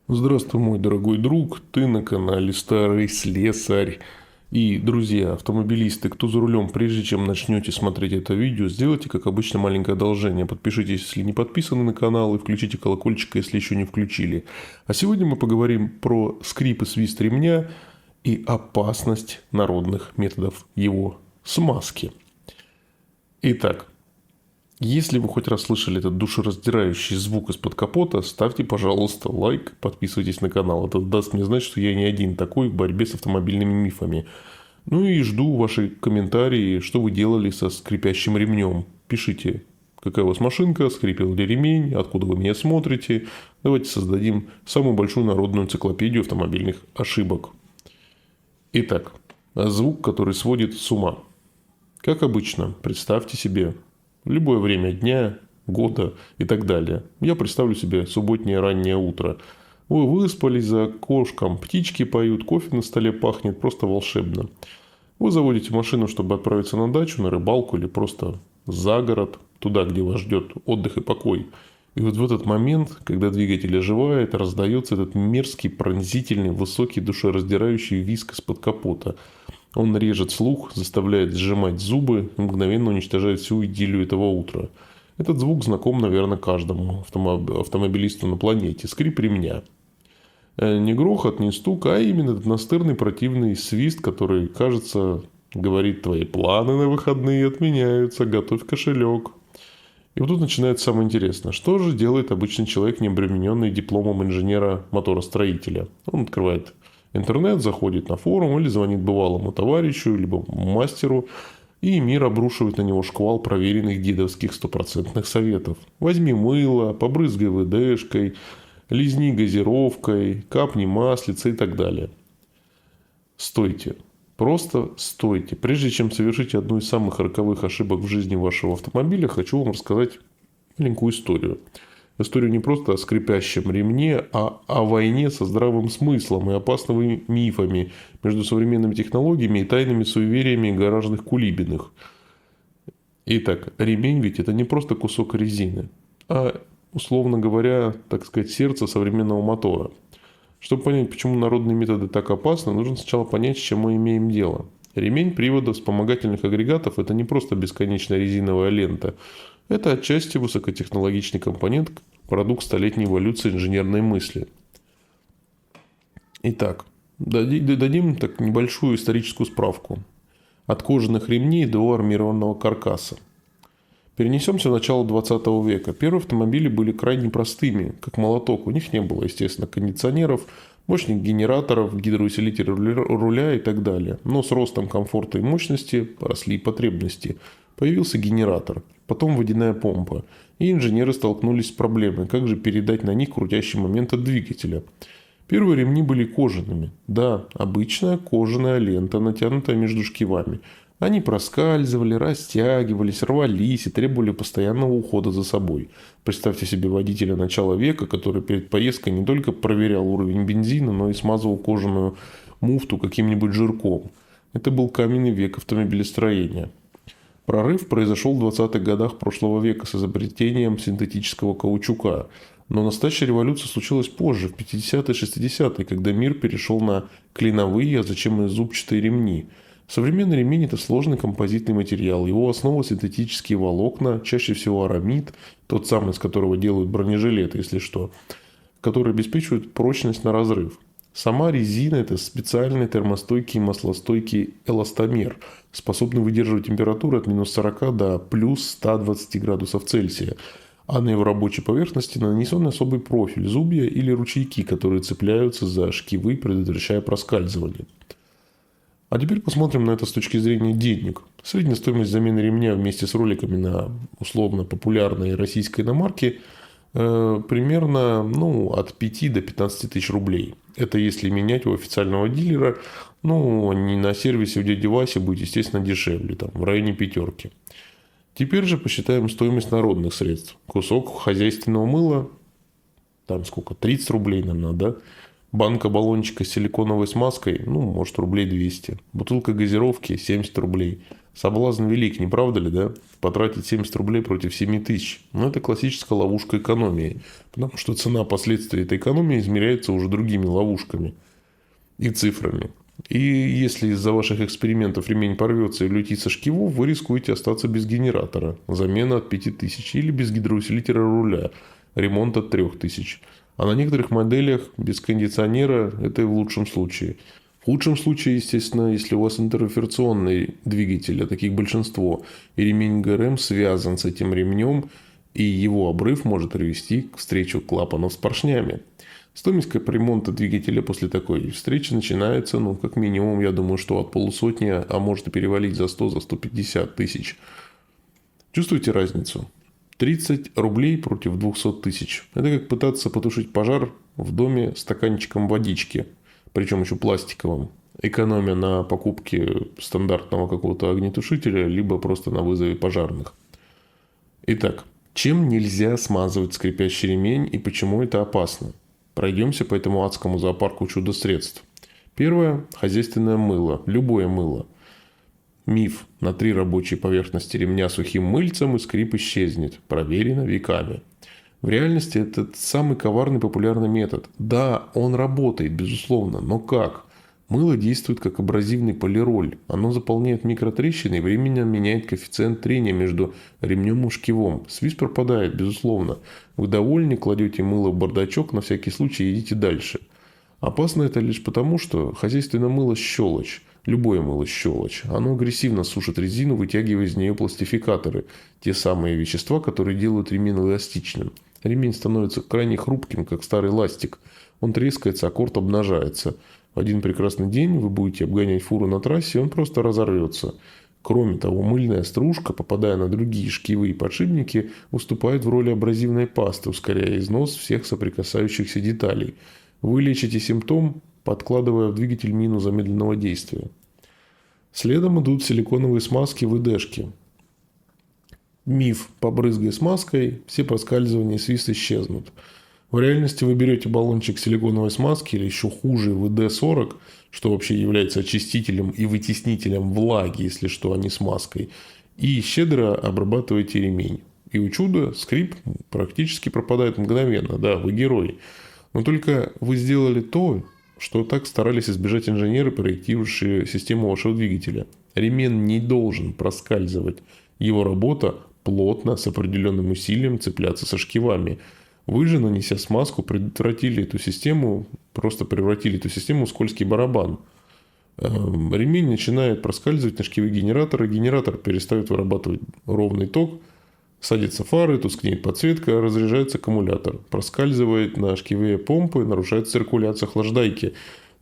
Здравствуй, мой дорогой друг, ты на канале Старый Слесарь. И, друзья, автомобилисты, кто за рулем, прежде чем начнете смотреть это видео, сделайте, как обычно, маленькое одолжение. Подпишитесь, если не подписаны на канал, и включите колокольчик, если еще не включили. А сегодня мы поговорим про скрип и свист ремня и опасность народных методов его смазки. Итак, если вы хоть раз слышали этот душераздирающий звук из-под капота, ставьте, пожалуйста, лайк, подписывайтесь на канал. Это даст мне знать, что я не один такой в борьбе с автомобильными мифами. Ну и жду ваши комментарии, что вы делали со скрипящим ремнем. Пишите, какая у вас машинка, скрипел ли ремень, откуда вы меня смотрите. Давайте создадим самую большую народную энциклопедию автомобильных ошибок. Итак, звук, который сводит с ума. Как обычно, представьте себе любое время дня, года и так далее. Я представлю себе субботнее раннее утро. Вы выспались, за окошком птички поют, кофе на столе пахнет, просто волшебно. Вы заводите машину, чтобы отправиться на дачу, на рыбалку или просто за город, туда, где вас ждет отдых и покой. И вот в этот момент, когда двигатель оживает, раздается этот мерзкий, пронзительный, высокий, душераздирающий визг из-под капота. Он режет слух, заставляет сжимать зубы и мгновенно уничтожает всю идиллию этого утра. Этот звук знаком, наверное, каждому автомобилисту на планете. Скрип ремня. Не грохот, не стук, а именно этот настырный противный свист, который, кажется, говорит: твои планы на выходные отменяются, готовь кошелек. И вот тут начинается самое интересное. Что же делает обычный человек, не обремененный дипломом инженера-моторостроителя? Он открывает интернет, заходит на форум или звонит бывалому товарищу, либо мастеру, и мир обрушивает на него шквал проверенных дедовских стопроцентных советов. Возьми мыло, побрызгай ВДшкой, лизни газировкой, капни маслица и так далее. Стойте. Просто стойте. Прежде чем совершить одну из самых роковых ошибок в жизни вашего автомобиля, хочу вам рассказать маленькую историю. Историю не просто о скрипящем ремне, а о войне со здравым смыслом и опасными мифами между современными технологиями и тайными суевериями гаражных кулибиных. Итак, ремень ведь это не просто кусок резины, а, условно говоря, так сказать, сердце современного мотора. Чтобы понять, почему народные методы так опасны, нужно сначала понять, с чем мы имеем дело. Ремень привода вспомогательных агрегатов – это не просто бесконечная резиновая лента. Это отчасти высокотехнологичный компонент, продукт столетней эволюции инженерной мысли. Итак, дадим так небольшую историческую справку. От кожаных ремней до армированного каркаса. Перенесемся в начало 20 века. Первые автомобили были крайне простыми, как молоток. У них не было, естественно, кондиционеров, мощных генераторов, гидроусилителей руля и так далее. Но с ростом комфорта и мощности росли потребности. Появился генератор, потом водяная помпа. И инженеры столкнулись с проблемой, как же передать на них крутящий момент от двигателя. Первые ремни были кожаными. Да, обычная кожаная лента, натянутая между шкивами. Они проскальзывали, растягивались, рвались и требовали постоянного ухода за собой. Представьте себе водителя начала века, который перед поездкой не только проверял уровень бензина, но и смазывал кожаную муфту каким-нибудь жирком. Это был каменный век автомобилестроения. Прорыв произошел в 20-х годах прошлого века с изобретением синтетического каучука. Но настоящая революция случилась позже, в 50-е и 60-е, когда мир перешел на клиновые, а зачем и зубчатые ремни. Современный ремень – это сложный композитный материал. Его основа – синтетические волокна, чаще всего арамид, тот самый, из которого делают бронежилеты, если что, который обеспечивает прочность на разрыв. Сама резина – это специальный термостойкий и маслостойкий эластомер, способный выдерживать температуру от минус 40 до плюс 120 градусов Цельсия. А на его рабочей поверхности нанесен особый профиль – зубья или ручейки, которые цепляются за шкивы, предотвращая проскальзывание. А теперь посмотрим на это с точки зрения денег. Средняя стоимость замены ремня вместе с роликами на условно популярной российской иномарке примерно от 5 до 15 тысяч рублей. Это если менять у официального дилера, не на сервисе у дяди Васи будет, естественно, дешевле, там, в районе пятерки. Теперь же посчитаем стоимость народных средств. Кусок хозяйственного мыла, там сколько, 30 рублей нам надо, да? Банка баллончика с силиконовой смазкой, может, рублей 200. Бутылка газировки 70 рублей. Соблазн велик, не правда ли, да? Потратить 70 рублей против 7 тысяч. Но это классическая ловушка экономии. Потому что цена последствий этой экономии измеряется уже другими ловушками и цифрами. И если из-за ваших экспериментов ремень порвется и улетит со шкивов, вы рискуете остаться без генератора, замена от 5000, или без гидроусилителя руля, ремонт от 3000. А на некоторых моделях без кондиционера это и в лучшем случае. В худшем случае, естественно, если у вас интерференционный двигатель, а таких большинство, и ремень ГРМ связан с этим ремнем, и его обрыв может привести к встрече клапанов с поршнями. Стоимость капремонта двигателя после такой встречи начинается, как минимум, я думаю, что от полусотни, а может и перевалить за 100-150 тысяч. Чувствуете разницу? 30 рублей против 200 тысяч. Это как пытаться потушить пожар в доме стаканчиком водички, причем еще пластиковым, экономя на покупке стандартного какого-то огнетушителя, либо просто на вызове пожарных. Итак, чем нельзя смазывать скрипящий ремень и почему это опасно? Пройдемся по этому адскому зоопарку чудо-средств. Первое – хозяйственное мыло, любое мыло. Миф: на 3 рабочие поверхности ремня сухим мыльцем и скрип исчезнет. Проверено веками. В реальности это самый коварный популярный метод. Да, он работает, безусловно, но как? Мыло действует как абразивный полироль. Оно заполняет микротрещины и временно меняет коэффициент трения между ремнем и шкивом. Свист пропадает, безусловно. Вы довольны, кладете мыло в бардачок, на всякий случай идите дальше. Опасно это лишь потому, что хозяйственное мыло – щелочь. Любое мыло – щелочь. Оно агрессивно сушит резину, вытягивая из нее пластификаторы. Те самые вещества, которые делают ремень эластичным. Ремень становится крайне хрупким, как старый ластик. Он трескается, а корд обнажается. В один прекрасный день вы будете обгонять фуру на трассе, и он просто разорвется. Кроме того, мыльная стружка, попадая на другие шкивы и подшипники, выступает в роли абразивной пасты, ускоряя износ всех соприкасающихся деталей. Вы лечите симптом, подкладывая в двигатель мину замедленного действия. Следом идут силиконовые смазки ВДшки. Миф: побрызгай смазкой, все проскальзывания и свист исчезнут. В реальности вы берете баллончик силиконовой смазки или еще хуже ВД-40, что вообще является очистителем и вытеснителем влаги, если что, а не смазкой, и щедро обрабатываете ремень. И у чуда скрип практически пропадает мгновенно. Да, вы герой. Но только вы сделали то, что так старались избежать инженеры, проектировавшие систему вашего двигателя. Ремень не должен проскальзывать. Его работа – плотно, с определенным усилием цепляться со шкивами. Вы же, нанеся смазку, превратили эту систему в скользкий барабан. Ремень начинает проскальзывать на шкивы генератора, генератор перестает вырабатывать ровный ток, садятся фары, тускнеет подсветка, разряжается аккумулятор, проскальзывает на шкиве помпы, нарушается циркуляция охлаждайки.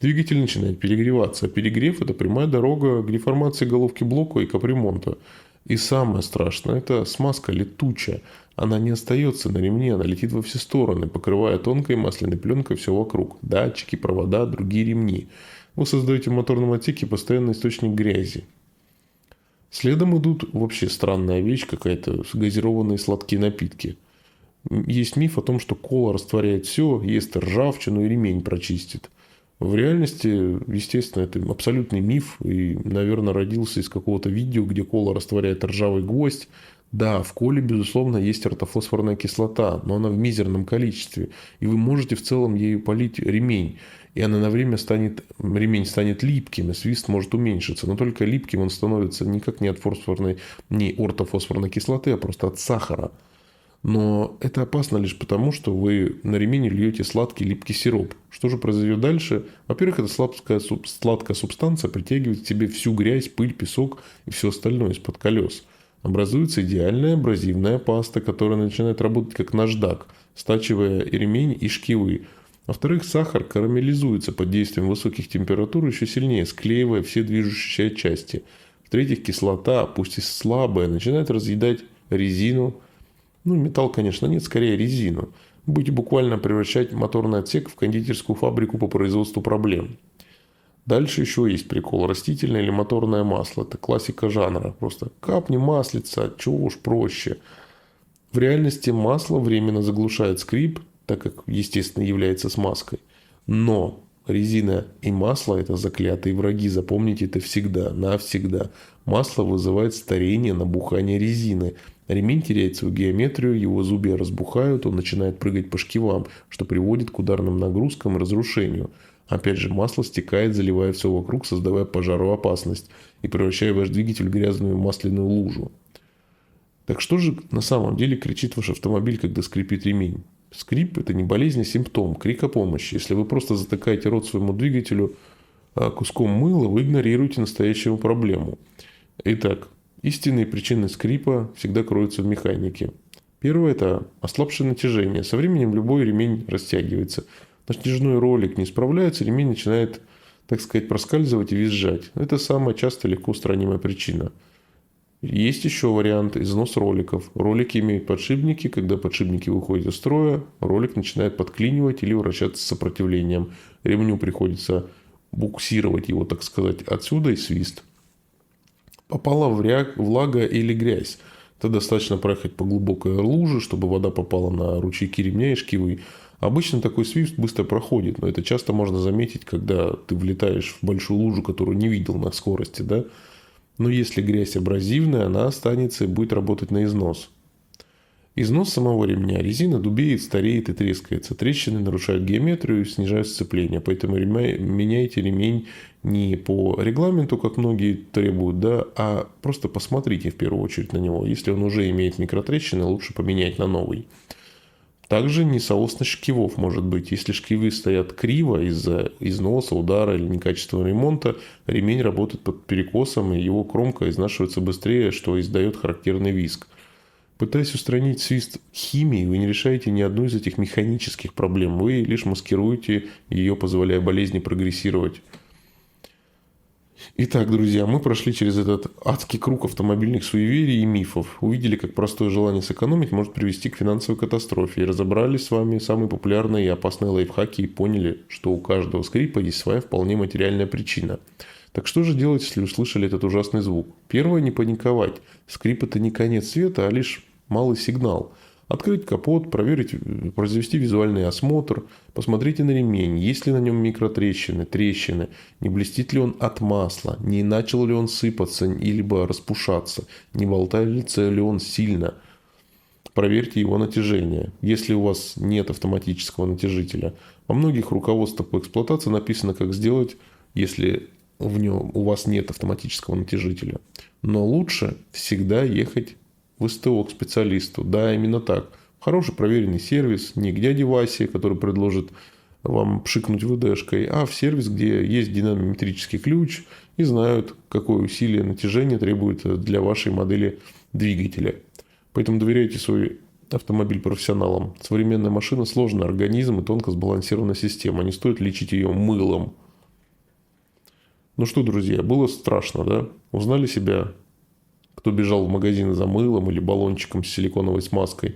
Двигатель начинает перегреваться, а перегрев – это прямая дорога к деформации головки блока и капремонта. И самое страшное – это смазка летучая. Она не остается на ремне, она летит во все стороны, покрывая тонкой масляной пленкой все вокруг. Датчики, провода, другие ремни. Вы создаете в моторном отсеке постоянный источник грязи. Следом идут вообще странная вещь какая-то, газированные сладкие напитки. Есть миф о том, что кола растворяет все, ест ржавчину и ремень прочистит. В реальности, естественно, это абсолютный миф и, наверное, родился из какого-то видео, где кола растворяет ржавый гвоздь. Да, в коле, безусловно, есть ортофосфорная кислота, но она в мизерном количестве. И вы можете в целом ею полить ремень. И она на время ремень станет липким, и свист может уменьшиться. Но только липким он становится никак не от не ортофосфорной кислоты, а просто от сахара. Но это опасно лишь потому, что вы на ремень льете сладкий липкий сироп. Что же произойдет дальше? Во-первых, эта сладкая субстанция притягивает к себе всю грязь, пыль, песок и все остальное из-под колес. Образуется идеальная абразивная паста, которая начинает работать как наждак, стачивая и ремень, и шкивы. Во-вторых, сахар карамелизуется под действием высоких температур еще сильнее, склеивая все движущиеся части. В-третьих, кислота, пусть и слабая, начинает разъедать резину. Металл, конечно, нет, скорее резину. Будете буквально превращать моторный отсек в кондитерскую фабрику по производству проблем. Дальше еще есть прикол. Растительное или моторное масло. Это классика жанра. Просто капни маслица, чего уж проще. В реальности масло временно заглушает скрип, так как, естественно, является смазкой. Но резина и масло – это заклятые враги. Запомните это всегда, навсегда. Масло вызывает старение, набухание резины. Ремень теряет свою геометрию, его зубья разбухают, он начинает прыгать по шкивам, что приводит к ударным нагрузкам и разрушению. Опять же, масло стекает, заливая все вокруг, создавая пожароопасность и превращая ваш двигатель в грязную масляную лужу. Так что же на самом деле кричит ваш автомобиль, когда скрипит ремень? Скрип – это не болезнь, а симптом, крик о помощи. Если вы просто затыкаете рот своему двигателю куском мыла, вы игнорируете настоящую проблему. Итак, истинные причины скрипа всегда кроются в механике. Первое – это ослабшее натяжение. Со временем любой ремень растягивается. Натяжной ролик не справляется, ремень начинает, так сказать, проскальзывать и визжать. Это самая часто легко устранимая причина. Есть еще вариант износ роликов. Ролики имеют подшипники. Когда подшипники выходят из строя, ролик начинает подклинивать или вращаться с сопротивлением. Ремню приходится буксировать его, так сказать, отсюда и свист. Попала влага или грязь. Это достаточно проехать по глубокой луже, чтобы вода попала на ручейки ремня и шкивы. Обычно такой свист быстро проходит, но это часто можно заметить, когда ты влетаешь в большую лужу, которую не видел на скорости, да? Но если грязь абразивная, она останется и будет работать на износ. Износ самого ремня. Резина дубеет, стареет и трескается. Трещины нарушают геометрию и снижают сцепление. Поэтому меняйте ремень не по регламенту, как многие требуют, да, а просто посмотрите в первую очередь на него. Если он уже имеет микротрещины, лучше поменять на новый. Также несоосность шкивов может быть. Если шкивы стоят криво из-за износа, удара или некачественного ремонта, ремень работает под перекосом, и его кромка изнашивается быстрее, что издает характерный визг. Пытаясь устранить свист химией, вы не решаете ни одну из этих механических проблем. Вы лишь маскируете ее, позволяя болезни прогрессировать. Итак, друзья, мы прошли через этот адский круг автомобильных суеверий и мифов. Увидели, как простое желание сэкономить может привести к финансовой катастрофе. И разобрались с вами самые популярные и опасные лайфхаки и поняли, что у каждого скрипа есть своя вполне материальная причина. Так что же делать, если услышали этот ужасный звук? Первое – не паниковать. Скрип – это не конец света, а лишь малый сигнал. Открыть капот, проверить, произвести визуальный осмотр, посмотрите на ремень, есть ли на нем микротрещины, трещины, не блестит ли он от масла, не начал ли он сыпаться либо распушаться, не болтается ли он сильно. Проверьте его натяжение, если у вас нет автоматического натяжителя. Во многих руководствах по эксплуатации написано, как сделать, если у вас нет автоматического натяжителя. Но лучше всегда ехать в СТО к специалисту. Да, именно так. Хороший проверенный сервис, не к дяде Васе, который предложит вам пшикнуть ВДшкой, а в сервис, где есть динамометрический ключ и знают, какое усилие натяжения требуется для вашей модели двигателя. Поэтому доверяйте свой автомобиль профессионалам. Современная машина – сложный организм и тонко сбалансированная система. Не стоит лечить ее мылом. Ну что, друзья, было страшно, да? Узнали себя? Кто бежал в магазин за мылом или баллончиком с силиконовой смазкой.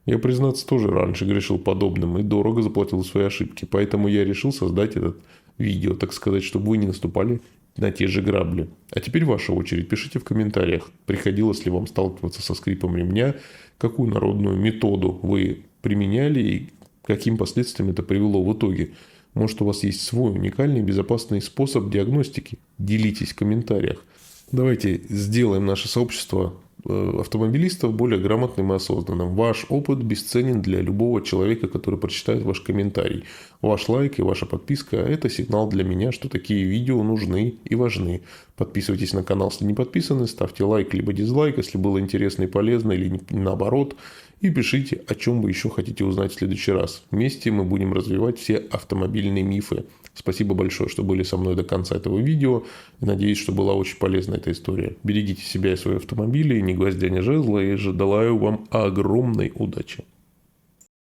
Я, признаться, тоже раньше грешил подобным и дорого заплатил за свои ошибки. Поэтому я решил создать это видео, так сказать, чтобы вы не наступали на те же грабли. А теперь ваша очередь. Пишите в комментариях, приходилось ли вам сталкиваться со скрипом ремня, какую народную методу вы применяли и каким последствиям это привело в итоге. Может, у вас есть свой уникальный безопасный способ диагностики? Делитесь в комментариях. Давайте сделаем наше сообщество автомобилистов более грамотным и осознанным. Ваш опыт бесценен для любого человека, который прочитает ваш комментарий. Ваш лайк и ваша подписка – это сигнал для меня, что такие видео нужны и важны. Подписывайтесь на канал, если не подписаны, ставьте лайк либо дизлайк, если было интересно и полезно, или наоборот. И пишите, о чем вы еще хотите узнать в следующий раз. Вместе мы будем развивать все автомобильные мифы. Спасибо большое, что были со мной до конца этого видео. Надеюсь, что была очень полезна эта история. Берегите себя и свои автомобили, ни гвоздя, ни жезла. И желаю вам огромной удачи.